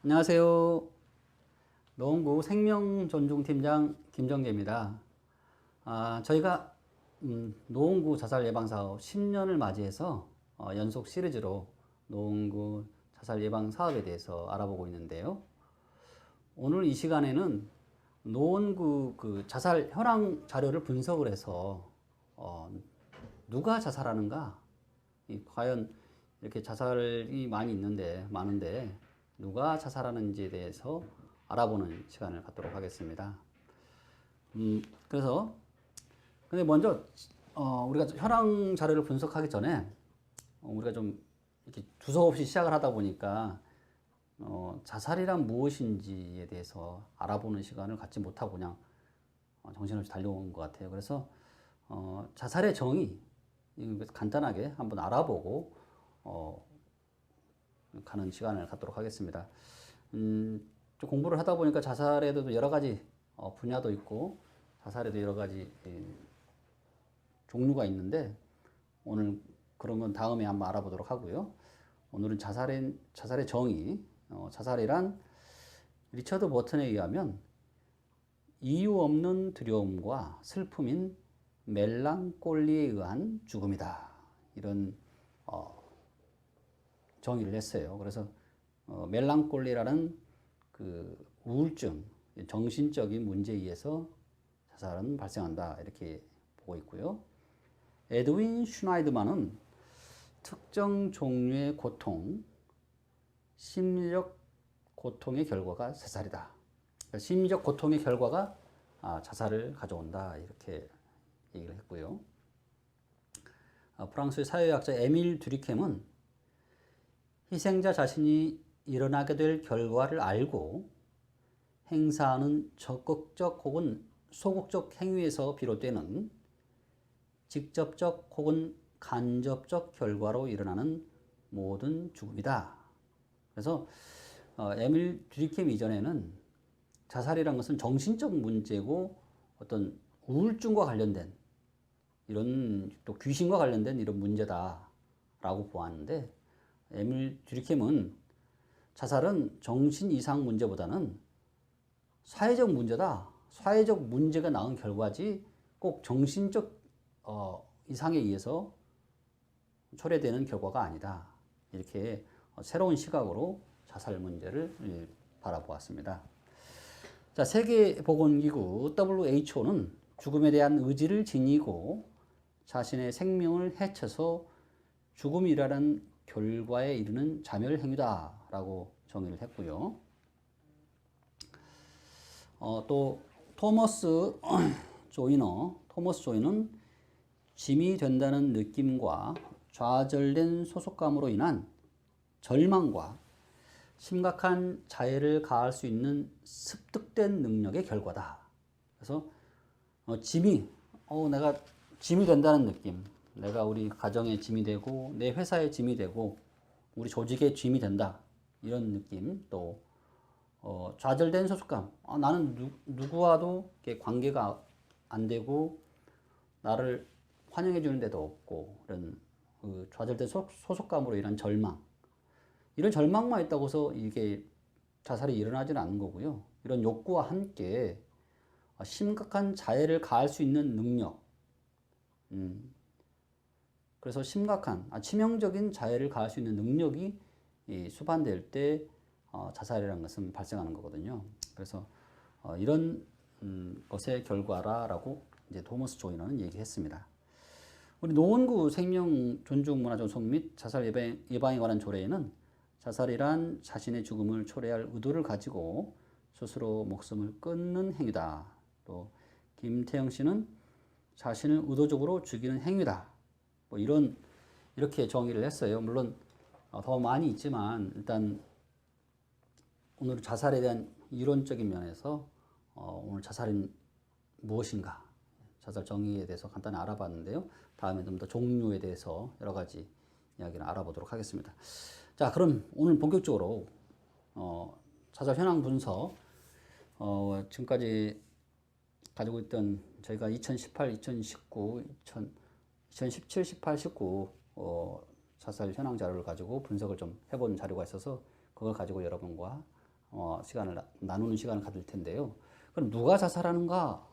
안녕하세요. 노원구 생명존중팀장 김정재입니다. 저희가 노원구 자살 예방 사업 10년을 맞이해서 연속 시리즈로 노원구 자살 예방 사업에 대해서 알아보고 있는데요. 오늘 이 시간에는 노원구 그 자살 현황 자료를 분석을 해서 누가 자살하는가? 과연 이렇게 자살이 많은데 누가 자살하는지에 대해서 알아보는 시간을 갖도록 하겠습니다. 그래서 근데 먼저 우리가 현황 자료를 분석하기 전에 우리가 좀 이렇게 두서없이 시작을 하다 보니까 자살이란 무엇인지에 대해서 알아보는 시간을 갖지 못하고 그냥 정신없이 달려온 것 같아요. 그래서 자살의 정의 간단하게 한번 알아보고 가는 시간을 갖도록 하겠습니다. 좀 공부를 하다 보니까 자살에도 여러 가지 분야도 있고 자살에도 여러 가지 종류가 있는데 오늘 그런 건 다음에 한번 알아보도록 하고요. 오늘은 자살의 정의, 자살이란 리처드 버튼에 의하면 이유 없는 두려움과 슬픔인 멜랑콜리에 의한 죽음이다. 이런 정의를 했어요. 그래서 멜랑콜리라는 그 우울증, 정신적인 문제에 의해서 자살은 발생한다. 이렇게 보고 있고요. 에드윈 슈나이드만은 특정 종류의 고통, 심리적 고통의 결과가 자살이다. 그러니까 심리적 고통의 결과가 자살을 가져온다. 이렇게 얘기를 했고요. 프랑스의 사회학자 에밀 듀리켐은 희생자 자신이 일어나게 될 결과를 알고 행사하는 적극적 혹은 소극적 행위에서 비롯되는 직접적 혹은 간접적 결과로 일어나는 모든 죽음이다. 그래서 에밀 듀리켐 이전에는 자살이란 것은 정신적 문제고 어떤 우울증과 관련된 이런 또 귀신과 관련된 이런 문제다라고 보았는데 에밀 듀리켐은 자살은 정신 이상 문제보다는 사회적 문제다. 사회적 문제가 낳은 결과지 꼭 정신적 이상에 의해서 초래되는 결과가 아니다. 이렇게 새로운 시각으로 자살 문제를 바라보았습니다. 자, 세계보건기구 WHO는 죽음에 대한 의지를 지니고 자신의 생명을 해쳐서 죽음이라는 결과에 이르는 자멸 행위다라고 정의를 했고요. 또 토머스 조이는 짐이 된다는 느낌과 좌절된 소속감으로 인한 절망과 심각한 자해를 가할 수 있는 습득된 능력의 결과다. 그래서 내가 짐이 된다는 느낌, 내가 우리 가정의 짐이 되고 내 회사의 짐이 되고 우리 조직의 짐이 된다. 이런 느낌. 또 좌절된 소속감. 나는 누구와도 관계가 안 되고 나를 환영해 주는 데도 없고 이런 그 좌절된 소속감으로 인한 절망. 이런 절망만 있다고 해서 이게 자살이 일어나지는 않는 거고요. 이런 욕구와 함께 심각한 자해를 가할 수 있는 능력. 그래서 치명적인 자해를 가할 수 있는 능력이 수반될 때 자살이라는 것은 발생하는 거거든요. 그래서 이런 것의 결과라고 이제 토머스 조이너는 얘기했습니다. 우리 노원구 생명존중문화조성 및 자살 예방에 관한 조례에는 자살이란 자신의 죽음을 초래할 의도를 가지고 스스로 목숨을 끊는 행위다. 또 김태형 씨는 자신을 의도적으로 죽이는 행위다. 뭐 이렇게 정의를 했어요. 물론 더 많이 있지만 일단 오늘 자살에 대한 이론적인 면에서 오늘 자살은 무엇인가, 자살 정의에 대해서 간단히 알아봤는데요. 다음에 좀 더 종류에 대해서 여러 가지 이야기를 알아보도록 하겠습니다. 자, 그럼 오늘 본격적으로 자살 현황 분석, 지금까지 가지고 있던 저희가 2018, 2019, 2017, 18, 19 자살 현황 자료를 가지고 분석을 좀 해본 자료가 있어서 그걸 가지고 여러분과 시간을 나누는 시간을 가질 텐데요. 그럼 누가 자살하는가?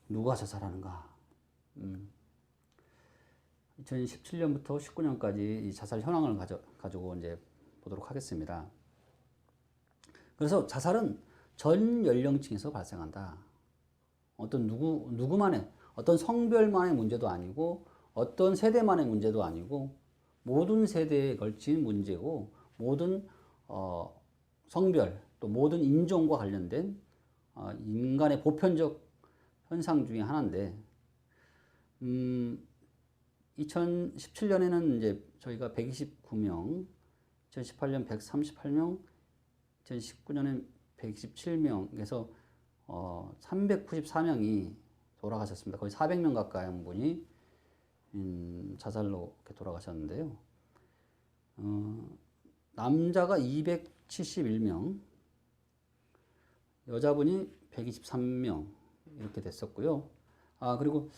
누가 자살하는가? 2017년부터 19년까지 이 자살 현황을 가지고 이제 보도록 하겠습니다. 그래서 자살은 전 연령층에서 발생한다. 어떤 누구만의, 어떤 성별만의 문제도 아니고, 어떤 세대만의 문제도 아니고, 모든 세대에 걸친 문제고, 모든 성별, 또 모든 인종과 관련된 인간의 보편적 현상 중에 하나인데, 2017년에는 이제 저희가 129명, 2018년 138명, 2019년엔 127명에서 394명이 돌아가셨습니다. 거의 400명 가까이 한 분이 자살로 이렇게 돌아가셨는데요. 남자가 271명, 여자분이 123명 이렇게 됐었고요. 그리고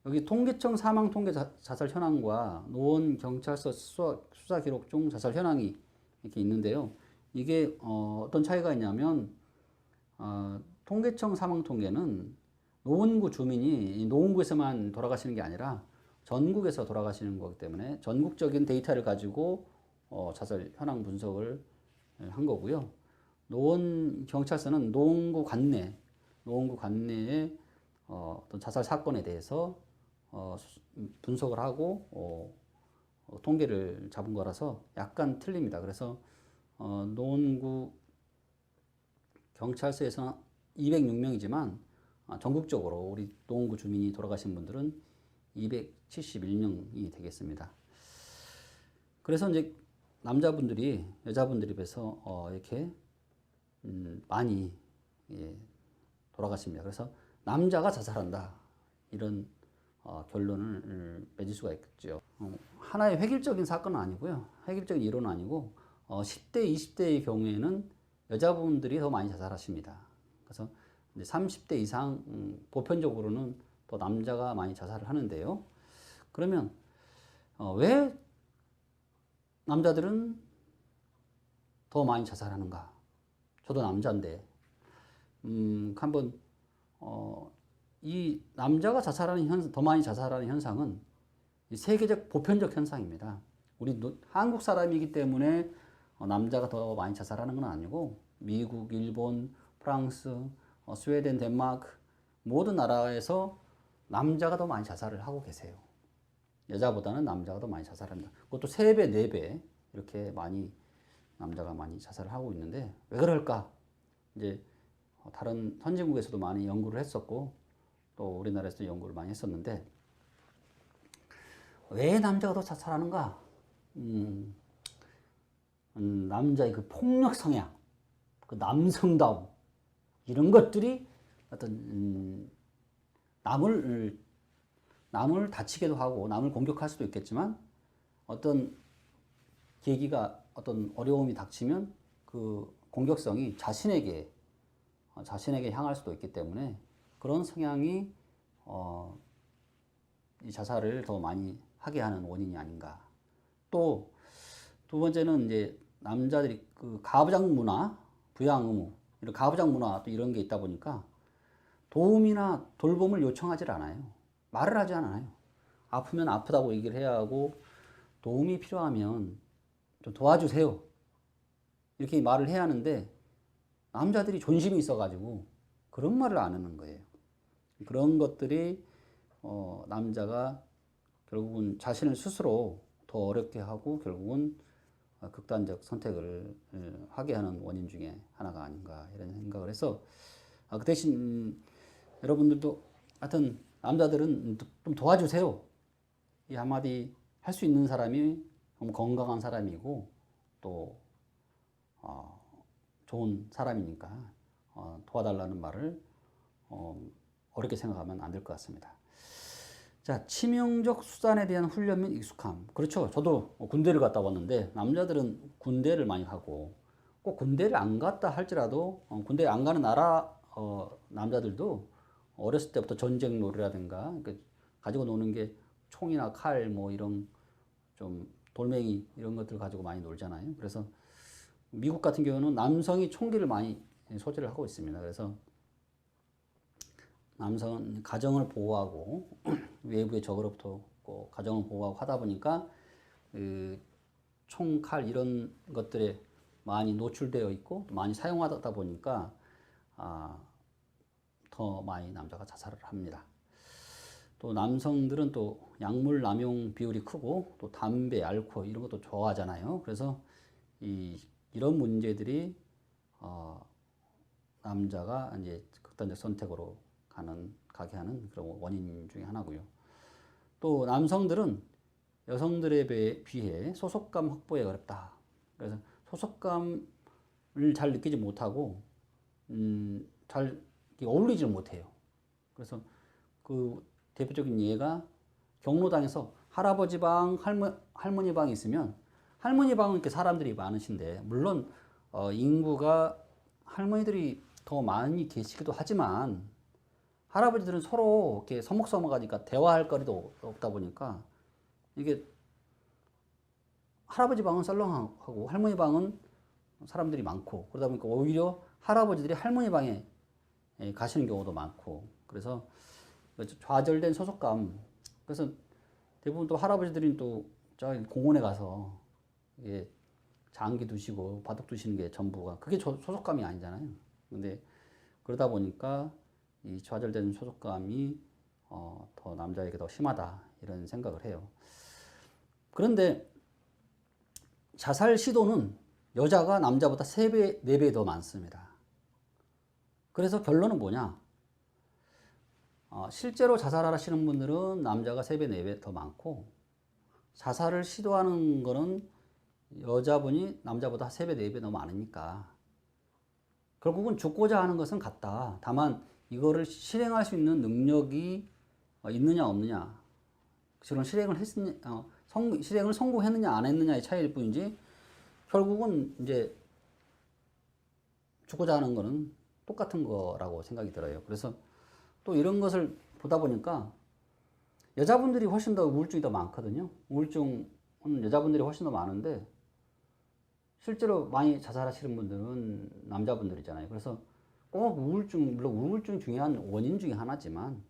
여기 통계청 사망 통계 자살 현황과 노원 경찰서 수사 기록 중 자살 현황이 이렇게 있는데요. 이게 어떤 차이가 있냐면 통계청 사망 통계는 노원구 주민이 노원구에서만 돌아가시는 게 아니라 전국에서 돌아가시는 거기 때문에 전국적인 데이터를 가지고 자살 현황 분석을 한 거고요. 노원 경찰서는 노원구 관내의 어떤 자살 사건에 대해서 분석을 하고 통계를 잡은 거라서 약간 틀립니다. 그래서 노원구 경찰서에서는 206명이지만 전국적으로 우리 노원구 주민이 돌아가신 분들은 271명이 되겠습니다. 그래서 이제 남자분들이 여자분들에 비해서 이렇게 많이 돌아가십니다. 그래서 남자가 자살한다 이런 결론을 맺을 수가 있겠죠. 하나의 획일적인 사건은 아니고요. 획일적인 이론은 아니고 10대, 20대의 경우에는 여자분들이 더 많이 자살하십니다. 그래서 이제 30대 이상 보편적으로는 또 남자가 많이 자살을 하는데요. 그러면 왜 남자들은 더 많이 자살하는가? 저도 남자인데 한번 이 남자가 더 많이 자살하는 현상은 세계적 보편적 현상입니다. 우리 한국 사람이기 때문에 남자가 더 많이 자살하는 건 아니고 미국, 일본, 프랑스, 스웨덴, 덴마크 모든 나라에서 남자가 더 많이 자살을 하고 계세요. 여자보다는 남자가 더 많이 자살합니다. 그것도 3배, 4배 이렇게 남자가 많이 자살을 하고 있는데 왜 그럴까? 이제 다른 선진국에서도 많이 연구를 했었고 또 우리나라에서도 연구를 많이 했었는데 왜 남자가 더 자살하는가? 남자의 그 폭력 성향, 그 남성다움 이런 것들이 어떤 남을 다치게도 하고 남을 공격할 수도 있겠지만 어떤 계기가 어떤 어려움이 닥치면 그 공격성이 자신에게 향할 수도 있기 때문에 그런 성향이 이 자살을 더 많이 하게 하는 원인이 아닌가. 또 두 번째는 이제 남자들이 그 가부장 문화, 부양 의무, 이런 가부장 문화 또 이런 게 있다 보니까 도움이나 돌봄을 요청하지 않아요. 말을 하지 않아요. 아프면 아프다고 얘기를 해야 하고 도움이 필요하면 좀 도와주세요. 이렇게 말을 해야 하는데 남자들이 존심이 있어가지고 그런 말을 안 하는 거예요. 그런 것들이 남자가 결국은 자신을 스스로 더 어렵게 하고 결국은 극단적 선택을 하게 하는 원인 중에 하나가 아닌가 이런 생각을 해서 그 대신 여러분들도 하여튼 남자들은 좀 도와주세요. 이 한마디 할 수 있는 사람이 너무 건강한 사람이고 또 좋은 사람이니까 도와달라는 말을 어렵게 생각하면 안 될 것 같습니다. 자, 치명적 수단에 대한 훈련 및 익숙함. 그렇죠. 저도 군대를 갔다 왔는데 남자들은 군대를 많이 가고 꼭 군대를 안 갔다 할지라도 군대 안 가는 나라 남자들도 어렸을 때부터 전쟁 놀이라든가 가지고 노는 게 총이나 칼 뭐 이런 좀 돌멩이 이런 것들 가지고 많이 놀잖아요. 그래서 미국 같은 경우는 남성이 총기를 많이 소지를 하고 있습니다. 그래서 남성은 가정을 보호하고 외부의 적으로부터 가정을 보호하고 하다 보니까 그 총, 칼 이런 것들에 많이 노출되어 있고 많이 사용하다 보니까 더 많이 남자가 자살을 합니다. 또 남성들은 또 약물 남용 비율이 크고 또 담배, 알코올 이런 것도 좋아하잖아요. 그래서 이런 문제들이 남자가 이제 극단적 선택으로 가게 하는 그런 원인 중에 하나고요. 또 남성들은 여성들에 비해 소속감 확보에 어렵다. 그래서 소속감을 잘 느끼지 못하고 잘 어울리지 못해요. 그래서 그 대표적인 예가 경로당에서 할아버지 방, 할머니 방이 있으면 할머니 방은 이렇게 사람들이 많으신데 물론 인구가 할머니들이 더 많이 계시기도 하지만 할아버지들은 서로 이렇게 서먹서먹하니까 대화할 거리도 없다 보니까 이게 할아버지 방은 썰렁하고 할머니 방은 사람들이 많고 그러다 보니까 오히려 할아버지들이 할머니 방에 가시는 경우도 많고 그래서 좌절된 소속감. 그래서 대부분 또 할아버지들이 또 저기 공원에 가서 장기 두시고 바둑 두시는 게 전부가 그게 소속감이 아니잖아요. 근데 그러다 보니까 이 좌절된 소속감이 더 남자에게 더 심하다 이런 생각을 해요. 그런데 자살 시도는 여자가 남자보다 3배, 4배 더 많습니다. 그래서 결론은 뭐냐? 실제로 자살하시는 분들은 남자가 3배, 4배 더 많고 자살을 시도하는 거는 여자분이 남자보다 3배, 4배 더 많으니까 결국은 죽고자 하는 것은 같다. 다만 이거를 실행할 수 있는 능력이 있느냐 없느냐 그런 실행을 성공했느냐 안 했느냐의 차이일 뿐이지 결국은 이제 죽고자 하는 거는 똑같은 거라고 생각이 들어요. 그래서 또 이런 것을 보다 보니까 여자분들이 훨씬 더 우울증이 더 많거든요. 우울증은 여자분들이 훨씬 더 많은데 실제로 많이 자살하시는 분들은 남자분들이잖아요. 그래서 꼭 물론 우울증 중요한 원인 중에 하나지만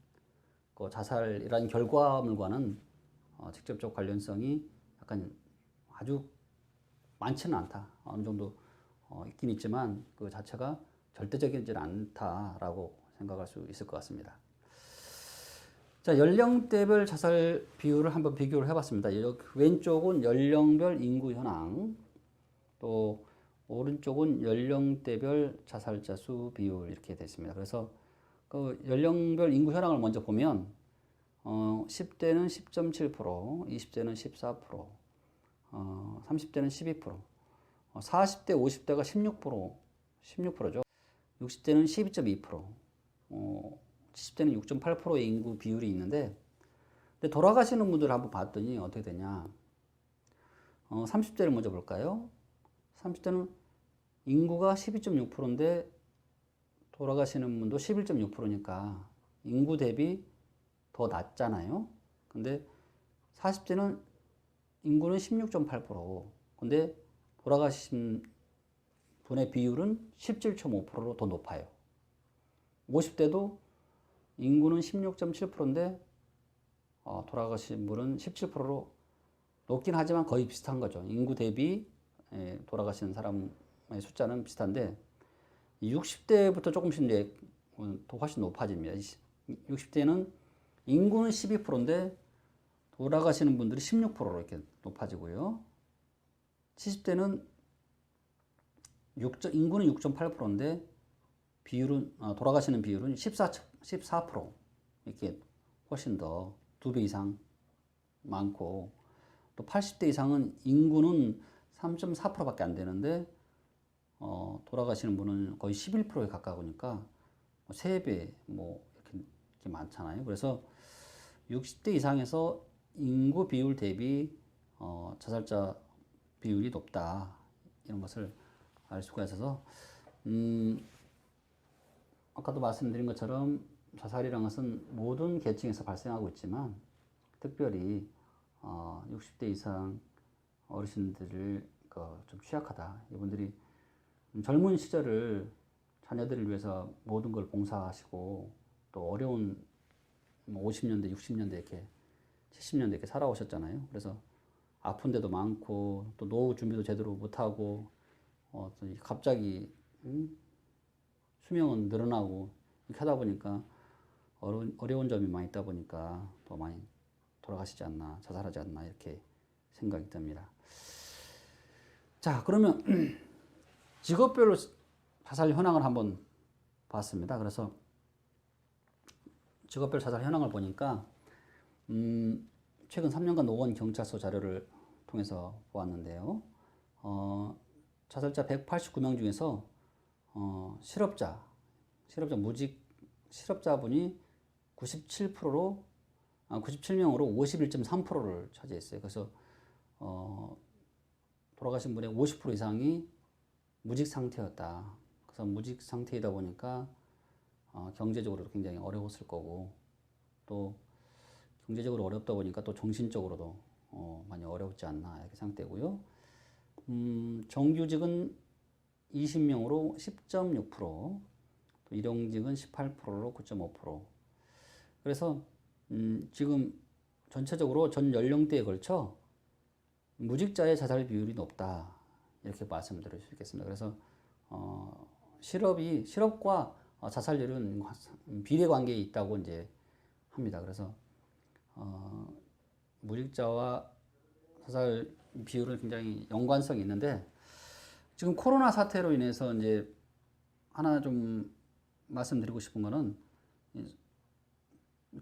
그 자살이라는 결과물과는 직접적 관련성이 약간 아주 많지는 않다. 어느 정도 있긴 있지만 그 자체가 절대적이지는 않다라고 생각할 수 있을 것 같습니다. 자, 연령대별 자살 비율을 한번 비교를 해봤습니다. 왼쪽은 연령별 인구 현황, 또 오른쪽은 연령대별 자살자 수 비율 이렇게 되어 있습니다. 그래서 그 연령별 인구 현황을 먼저 보면 10대는 10.7%, 20대는 14%, 30대는 12%, 40대, 50대가 16%죠. 60대는 12.2%, 70대는 6.8%의 인구 비율이 있는데, 근데 돌아가시는 분들 한번 봤더니 어떻게 되냐. 30대를 먼저 볼까요? 30대는 인구가 12.6%인데 돌아가시는 분도 11.6%니까 인구 대비 더 낮잖아요. 근데 40대는 인구는 16.8%, 근데 돌아가신 분의 비율은 17.5%로 더 높아요. 50대도 인구는 16.7%인데 돌아가신 분은 17%로 높긴 하지만 거의 비슷한 거죠. 인구 대비 돌아가시는 사람의 숫자는 비슷한데 60대부터 조금씩 이제 더 훨씬 높아집니다. 60대는 인구는 12%인데 돌아가시는 분들이 16%로 이렇게 높아지고요. 70대는 인구는 6.8%인데 비율은 돌아가시는 비율은 14% 이렇게 훨씬 더 2배 이상 많고, 또 80대 이상은 인구는 3.4%밖에 안 되는데 돌아가시는 분은 거의 11%에 가까우니까 3배 이렇게 많잖아요. 그래서 60대 이상에서 인구 비율 대비 자살자 비율이 높다, 이런 것을 알 수가 있어서 아까도 말씀드린 것처럼 자살이라는 것은 모든 계층에서 발생하고 있지만 특별히 60대 이상 어르신들을 좀 취약하다, 이분들이 젊은 시절을 자녀들을 위해서 모든 걸 봉사하시고 또 어려운 50년대, 60년대 이렇게 70년대 이렇게 살아오셨잖아요. 그래서 아픈 데도 많고 또 노후 준비도 제대로 못하고 또 갑자기 수명은 늘어나고 이렇게 하다 보니까 어려운 점이 많이 있다 보니까 더 많이 돌아가시지 않나, 자살하지 않나 이렇게 생각이 듭니다. 자, 그러면 직업별로 자살 현황을 한번 봤습니다. 그래서 직업별 자살 현황을 보니까 최근 3년간 노원 경찰서 자료를 통해서 보았는데요. 자살자 189명 중에서 실업자 무직 실업자분이 97%로 97명으로 51.3%를 차지했어요. 그래서 돌아가신 분의 50% 이상이 무직 상태였다. 그래서 무직 상태이다 보니까 경제적으로도 굉장히 어려웠을 거고 또 경제적으로 어렵다 보니까 또 정신적으로도 많이 어렵지 않나 이렇게 생각되고요. 정규직은 20명으로 10.6%, 또 일용직은 18%로 9.5%. 그래서 지금 전체적으로 전 연령대에 걸쳐 무직자의 자살 비율이 높다 이렇게 말씀드릴 수 있겠습니다. 그래서 실업과 자살률은 비례 관계에 있다고 이제 합니다. 그래서 무직자와 자살 비율은 굉장히 연관성이 있는데 지금 코로나 사태로 인해서 이제 하나 좀 말씀드리고 싶은 거는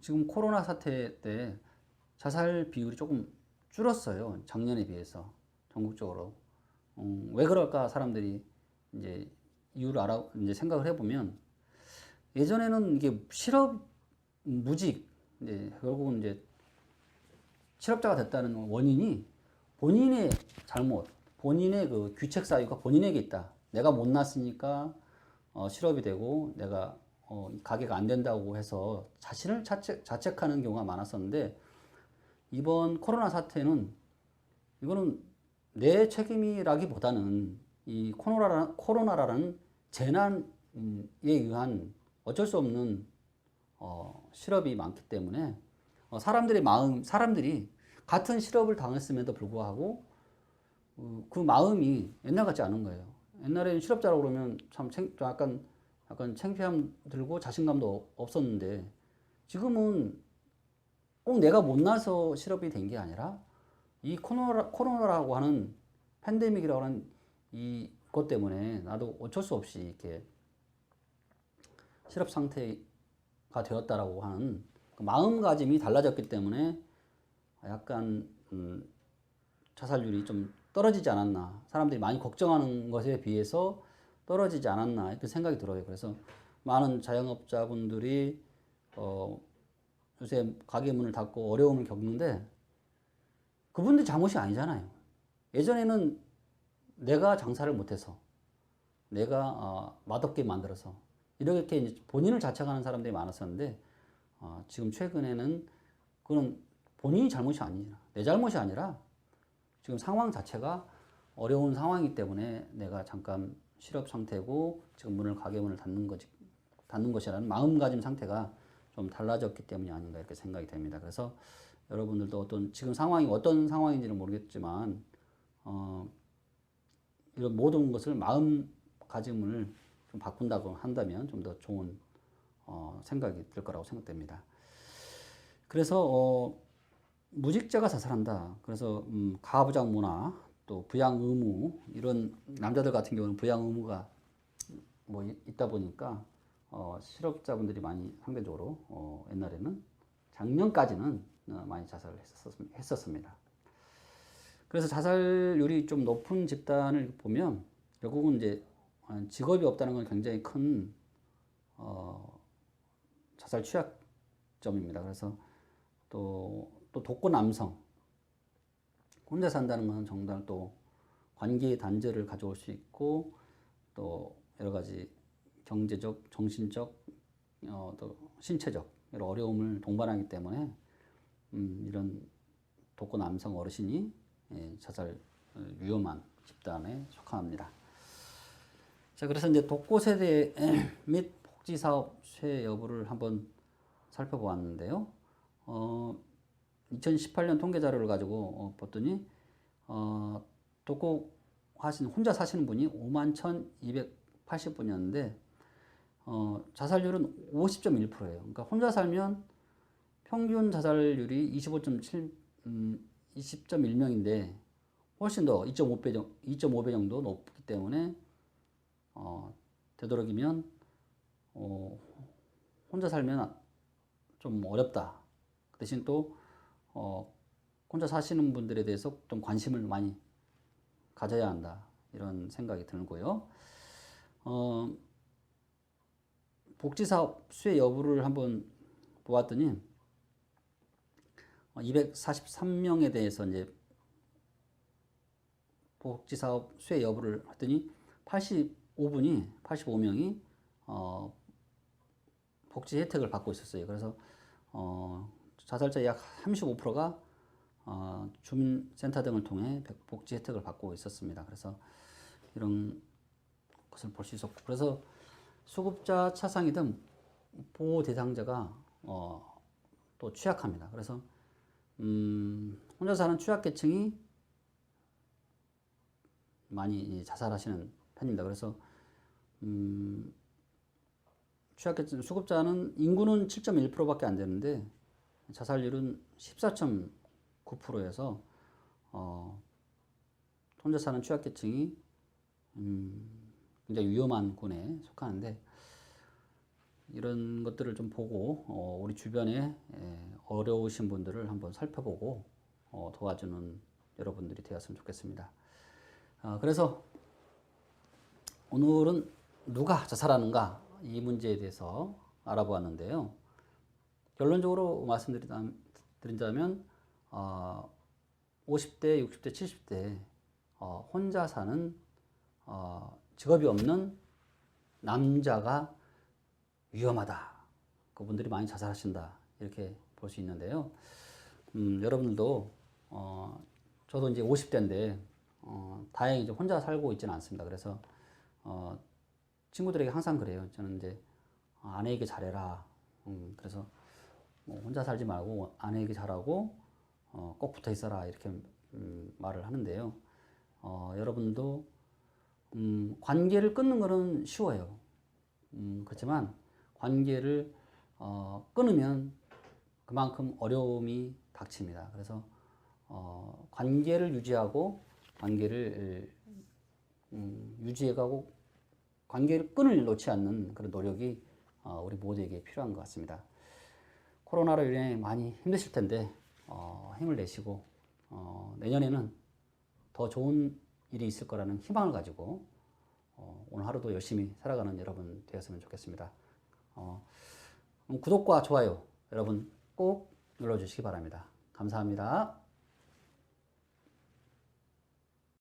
지금 코로나 사태 때 자살 비율이 조금 줄었어요. 작년에 비해서 전국적으로. 왜 그럴까 사람들이 이제 이유를 이제 생각을 해보면 예전에는 이게 무직 이제 결국은 이제 실업자가 됐다는 원인이 본인의 잘못, 본인의 그 귀책 사유가 본인에게 있다. 내가 못났으니까 실업이 되고 내가 가게가 안 된다고 해서 자신을 자책하는 경우가 많았었는데 이번 코로나 사태는 이거는 내 책임이라기보다는 이 코로나라는 재난에 의한 어쩔 수 없는 실업이 많기 때문에 사람들이 같은 실업을 당했음에도 불구하고 그 마음이 옛날 같지 않은 거예요. 옛날에는 실업자라고 그러면 참 약간 창피함 들고 자신감도 없었는데 지금은 꼭 내가 못나서 실업이 된 게 아니라 이 코로나라고 하는 팬데믹이라고 하는 이것 때문에 나도 어쩔 수 없이 이렇게 실업 상태가 되었다라고 하는 그 마음가짐이 달라졌기 때문에 약간 자살률이 좀 떨어지지 않았나, 사람들이 많이 걱정하는 것에 비해서 떨어지지 않았나 이렇게 생각이 들어요. 그래서 많은 자영업자분들이 요새 가게 문을 닫고 어려움을 겪는데 그분들 잘못이 아니잖아요. 예전에는 내가 장사를 못해서 내가 맛없게 만들어서 이렇게 이제 본인을 자책하는 사람들이 많았었는데 지금 최근에는 그건 본인이 잘못이 아니라 내 잘못이 아니라 지금 상황 자체가 어려운 상황이기 때문에 내가 잠깐 실업 상태고 지금 가게 문을 닫는 것이라는 마음가짐 상태가 좀 달라졌기 때문이 아닌가 이렇게 생각이 됩니다. 그래서 여러분들도 지금 상황이 어떤 상황인지는 모르겠지만 이런 모든 것을 마음가짐을 좀 바꾼다고 한다면 좀 더 좋은 생각이 들 거라고 생각됩니다. 그래서 무직자가 자살한다. 그래서 가부장 문화 또 부양 의무 이런 남자들 같은 경우는 부양 의무가 뭐 있다 보니까 실업자분들이 많이 상대적으로 옛날에는 작년까지는 많이 자살을 했었습니다. 그래서 자살률이 좀 높은 집단을 보면 결국은 이제 직업이 없다는 건 굉장히 큰 자살 취약점입니다. 그래서 또 독거 남성 혼자 산다는 건 정말 또 관계 단절을 가져올 수 있고 또 여러 가지 경제적, 정신적, 또 신체적 여러 어려움을 동반하기 때문에 이런 독거 남성 어르신이 자살 위험한 집단에 속합니다. 자, 그래서 이제 독고 세대 및 복지 사업 수혜 여부를 한번 살펴보았는데요. 2018년 통계 자료를 가지고 봤더니 독고 혼자 사시는 분이 51,280분이었는데 자살률은 50.1%예요. 그러니까 혼자 살면 평균 자살률이 20.1명인데 훨씬 더 2.5배 정도 높기 때문에 되도록이면 혼자 살면 좀 어렵다. 그 대신 또 혼자 사시는 분들에 대해서 좀 관심을 많이 가져야 한다. 이런 생각이 들고요. 복지사업 수혜 여부를 한번 보았더니 243명에 대해서 이제 복지사업 수혜 여부를 했더니 85명이 복지 혜택을 받고 있었어요. 그래서 자살자 약 35%가 주민센터 등을 통해 복지 혜택을 받고 있었습니다. 그래서 이런 것을 볼 수 있었고, 그래서 수급자, 차상위 등 보호 대상자가 또 취약합니다. 그래서 혼자 사는 취약계층이 많이 자살하시는 편입니다. 그래서 취약계층 수급자는 인구는 7.1%밖에 안 되는데 자살률은 14.9%에서 혼자 사는 취약계층이 굉장히 위험한 군에 속하는데, 이런 것들을 좀 보고 우리 주변에 어려우신 분들을 한번 살펴보고 도와주는 여러분들이 되었으면 좋겠습니다. 그래서 오늘은 누가 자살하는가 이 문제에 대해서 알아보았는데요. 결론적으로 말씀드린다면 50대, 60대, 70대 혼자 사는 직업이 없는 남자가 위험하다. 그분들이 많이 자살하신다. 이렇게 볼 수 있는데요. 여러분들도 저도 이제 50대인데 다행히 이제 혼자 살고 있지는 않습니다. 그래서 친구들에게 항상 그래요. 저는 이제 아내에게 잘해라. 그래서 뭐 혼자 살지 말고 아내에게 잘하고 꼭 붙어 있어라. 이렇게 말을 하는데요. 여러분도 관계를 끊는 것은 쉬워요. 그렇지만 관계를 끊으면 그만큼 어려움이 닥칩니다. 그래서 관계를 유지하고 관계를 유지해가고 관계를 끈을 놓지 않는 그런 노력이 우리 모두에게 필요한 것 같습니다. 코로나로 인해 많이 힘드실 텐데 힘을 내시고 내년에는 더 좋은 일이 있을 거라는 희망을 가지고 오늘 하루도 열심히 살아가는 여러분 되었으면 좋겠습니다. 구독과 좋아요 여러분 꼭 눌러주시기 바랍니다. 감사합니다.